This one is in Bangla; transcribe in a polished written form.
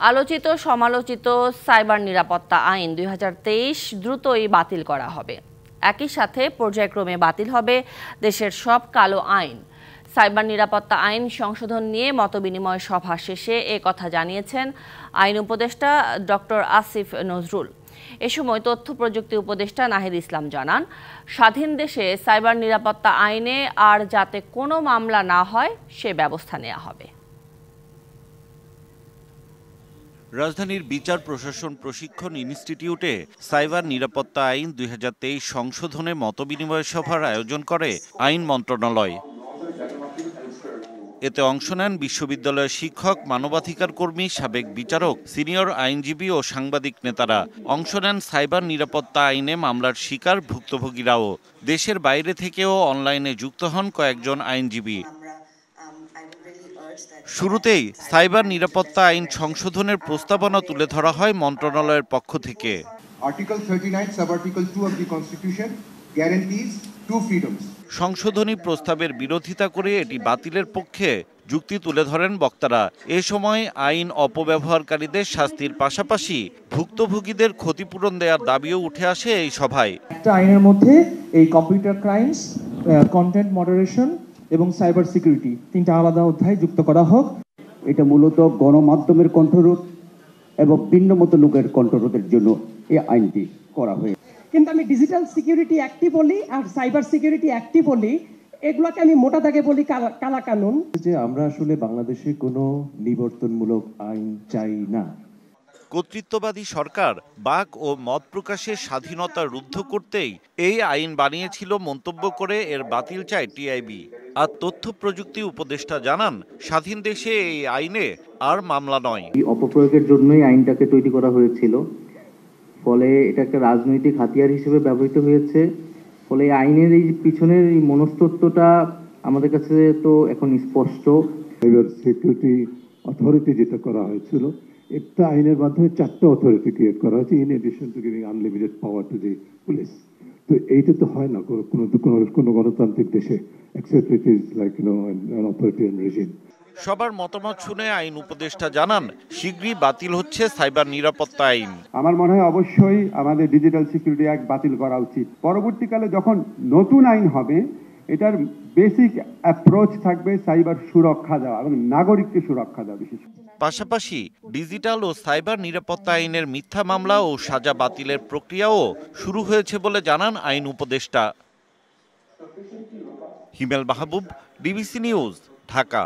আলোচিত সমালোচিত সাইবার নিরাপত্তা আইন ২০২৩ দ্রুতই বাতিল করা হবে। একই সাথে পর্যায়ক্রমে বাতিল হবে দেশের সব কালো আইন। সাইবার নিরাপত্তা আইন সংশোধন নিয়ে মতবিনিময় সভা শেষে এ কথা জানিয়েছেন আইন উপদেষ্টা ডক্টর আসিফ নজরুল। এ সময় তথ্য প্রযুক্তি উপদেষ্টা নাহিদ ইসলাম জানান, স্বাধীন দেশে সাইবার নিরাপত্তা আইনে আর যাতে কোনো মামলা না হয় সে ব্যবস্থা নেওয়া হবে। রাজধানীর বিচার প্রশাসন প্রশিক্ষণ ইনস্টিটিউটে সাইবার নিরাপত্তা আইন ২০২৩ সংশোধনে মতবিনিময় সভার আয়োজন করে আইন মন্ত্রণালয়। এতে অংশ নেন বিশ্ববিদ্যালয়ের শিক্ষক, মানবাধিকার কর্মী, সাবেক বিচারক, সিনিয়র আইনজীবী ও সাংবাদিক নেতারা। অংশ নেন সাইবার নিরাপত্তা আইনে মামলার শিকার ভুক্তভোগীরাও। দেশের বাইরে থেকেও অনলাইনে যুক্ত হন কয়েকজন আইনজীবী। শুরুতেই সাইবার নিরাপত্তা আইন সংশোধনের প্রস্তাবনা তুলে ধরা হয় মন্ত্রণালয়ের পক্ষ থেকে। Article 39 sub-article 2 of the Constitution guarantees two freedoms. সংশোধনী প্রস্তাবের বিরোধিতা করে এটি বাতিলের পক্ষে যুক্তি তুলে ধরেন বক্তারা। এ সময় আইন অপব্যবহারকারীদের শাস্তির পাশাপাশি ভুক্তভোগীদের ক্ষতিপূরণ দেওয়ার দাবিও উঠে আসে এই সভায়। একটা আইনের মধ্যে এই কম্পিউটার ক্রাইমস, কন্টেন্ট মডারেশন এবং সাইবার সিকিউরিটি তিনটা আলাদা অধ্যায় যুক্ত করা হোক। এটা মূলত গণমাধ্যমের কণ্ঠরোধ এবং ভিন্ন মত লোকের কণ্ঠরোধের জন্য এই আইনটি করা হয়েছে। কিন্তু আমি ডিজিটাল সিকিউরিটি অ্যাক্টই বলি আর সাইবার সিকিউরিটি অ্যাক্টই বলি, এগুলোকে আমি মোটা দাগে বলি কালা কানুন। যে আমরা আসলে বাংলাদেশে কোনো নিবর্তনমূলক আইন চাই না। কর্তৃত্ববাদী সরকার বাক ও মত প্রকাশের স্বাধীনতা রুদ্ধ করতেই এই আইন বানিয়েছিল মন্তব্য করে এর বাতিল চায় টিআইবি। আর তথ্য প্রযুক্তি উপদেষ্টা জানান, স্বাধীন দেশে এই আইনে আর মামলা নয়। এই অপপ্রয়োগের জন্যই আইনটাকে তৈরি করা হয়েছিল, ফলে এটা একটা রাজনৈতিক হাতিয়ার হিসেবে ব্যবহৃত হয়েছে। ফলে এই আইনের এই পিছনের এই মনস্তত্ত্বটা আমাদের কাছে তো এখন স্পষ্ট। সাইবার সিকিউরিটি অথরিটি যেটা করা হয়েছিল, একটা আইনের মাধ্যমে 4টা অথরিটি ক্রিয়েট করা হয়েছে, in addition to giving unlimited power to the police. তো এইটা তো হয় না কোনো গণতান্ত্রিক দেশে, except it is like an authoritarian regime. সবার মতামত শুনে আইন উপদেষ্টা জানান, শীঘ্রই বাতিল হচ্ছে সাইবার নিরাপত্তা আইন। আমার মনে হয় অবশ্যই আমাদের ডিজিটাল সিকিউরিটি অ্যাক্ট বাতিল করা উচিত। পরবর্তীকালে যখন নতুন আইন হবে, এটার বেসিক অ্যাপ্রোচ থাকবে সাইবার সুরক্ষা দেওয়া এবং নাগরিককে সুরক্ষা দেওয়া। বিশেষ পাশাপাশি ডিজিটাল ও সাইবার নিরাপত্তা আইনের মিথ্যা মামলা ও সাজা বাতিলের প্রক্রিয়াও শুরু হয়েছে বলে জানান আইন উপদেষ্টা। হিমেল মাহবুব, ডিবিসি নিউজ, ঢাকা।